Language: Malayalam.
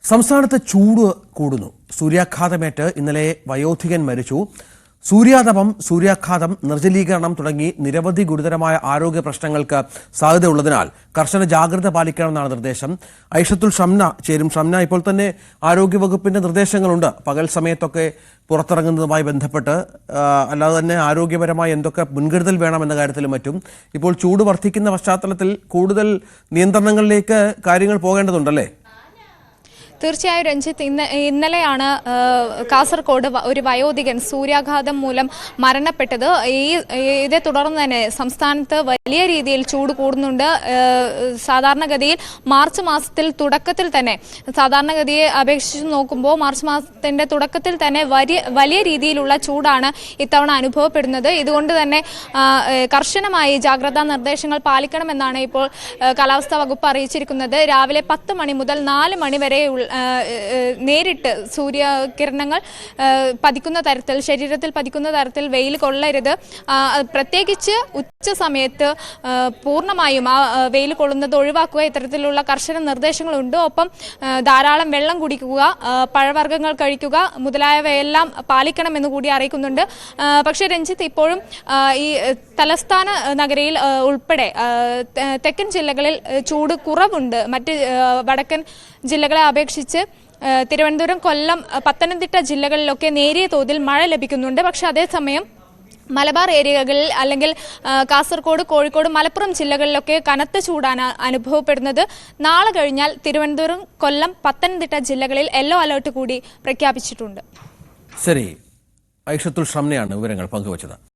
സംസ്ഥാനത്ത് ചൂട് കൂടുന്നു. സൂര്യാഘാതമേറ്റ് ഇന്നലെ വയോധികൻ മരിച്ചു. സൂര്യാഘാതം, നിർജ്ജലീകരണം തുടങ്ങി നിരവധി ഗുരുതരമായ ആരോഗ്യ പ്രശ്നങ്ങൾക്ക് സാധ്യതയുള്ളതിനാൽ കർശന ജാഗ്രത പാലിക്കണമെന്നാണ് നിർദ്ദേശം. ഐഷത്തുൽ ഷംന ചേരും. ഷംന, ഇപ്പോൾ തന്നെ ആരോഗ്യവകുപ്പിന്റെ നിർദ്ദേശങ്ങളുണ്ട് പകൽ സമയത്തൊക്കെ പുറത്തിറങ്ങുന്നതുമായി ബന്ധപ്പെട്ട്, അല്ലാതെ തന്നെ ആരോഗ്യപരമായി എന്തൊക്കെ മുൻകരുതൽ വേണമെന്ന കാര്യത്തിലും മറ്റും. ഇപ്പോൾ ചൂട് വർദ്ധിക്കുന്ന പശ്ചാത്തലത്തിൽ കൂടുതൽ നിയന്ത്രണങ്ങളിലേക്ക് കാര്യങ്ങൾ പോകേണ്ടതുണ്ടല്ലേ? തീർച്ചയായും രഞ്ജിത്ത്, ഇന്നലെയാണ് കാസർഗോഡ് ഒരു വയോധികൻ സൂര്യാഘാതം മൂലം മരണപ്പെട്ടത്. ഇതേ തുടർന്ന് തന്നെ സംസ്ഥാനത്ത് വലിയ രീതിയിൽ ചൂട് കൂടുന്നുണ്ട്. സാധാരണഗതിയിൽ മാർച്ച് മാസത്തിൽ തുടക്കത്തിൽ തന്നെ, സാധാരണഗതിയെ അപേക്ഷിച്ച് നോക്കുമ്പോൾ മാർച്ച് മാസത്തിന്റെ തുടക്കത്തിൽ തന്നെ വലിയ രീതിയിലുള്ള ചൂടാണ് ഇത്തവണ അനുഭവപ്പെടുന്നത്. ഇതുകൊണ്ട് തന്നെ കർശനമായി ജാഗ്രതാ നിർദ്ദേശങ്ങൾ പാലിക്കണമെന്നാണ് ഇപ്പോൾ കാലാവസ്ഥാ വകുപ്പ് അറിയിച്ചിരിക്കുന്നത്. രാവിലെ 10 മണി മുതൽ 4 മണി വരെ നേരിട്ട് സൂര്യകിരണങ്ങൾ പതിക്കുന്ന തരത്തിൽ, ശരീരത്തിൽ പതിക്കുന്ന തരത്തിൽ വെയിൽ കൊള്ളരുത്. പ്രത്യേകിച്ച് ഉച്ച സമയത്ത് പൂർണ്ണമായും ആ വെയിൽ കൊള്ളുന്നത് ഒഴിവാക്കുക. ഇത്തരത്തിലുള്ള കർശന നിർദ്ദേശങ്ങളുണ്ട്. ഒപ്പം ധാരാളം വെള്ളം കുടിക്കുക, പഴവർഗ്ഗങ്ങൾ കഴിക്കുക മുതലായവയെല്ലാം പാലിക്കണമെന്ന് കൂടി അറിയിക്കുന്നുണ്ട്. പക്ഷേ രഞ്ജിത്ത്, ഇപ്പോഴും ഈ തലസ്ഥാന നഗരിയിൽ ഉൾപ്പെടെ തെക്കൻ ജില്ലകളിൽ ചൂട് കുറവുണ്ട്. മറ്റ് വടക്കൻ ജില്ലകളെ അപേക്ഷിച്ച് തിരുവനന്തപുരം, കൊല്ലം, പത്തനംതിട്ട ജില്ലകളിലൊക്കെ നേരിയ തോതിൽ മഴ ലഭിക്കുന്നുണ്ട്. പക്ഷെ അതേസമയം മലബാർ ഏരിയകളിൽ അല്ലെങ്കിൽ കാസർഗോഡ്, കോഴിക്കോട്, മലപ്പുറം ജില്ലകളിലൊക്കെ കനത്ത ചൂടാണ് അനുഭവപ്പെടുന്നത്. നാളെ കഴിഞ്ഞാൽ തിരുവനന്തപുരം, കൊല്ലം, പത്തനംതിട്ട ജില്ലകളിൽ യെല്ലോ അലർട്ട് കൂടി പ്രഖ്യാപിച്ചിട്ടുണ്ട്. ശരി, ഐഷത്തുൽ ഷംനയാണ് വിവരങ്ങൾ പങ്കുവച്ചത്.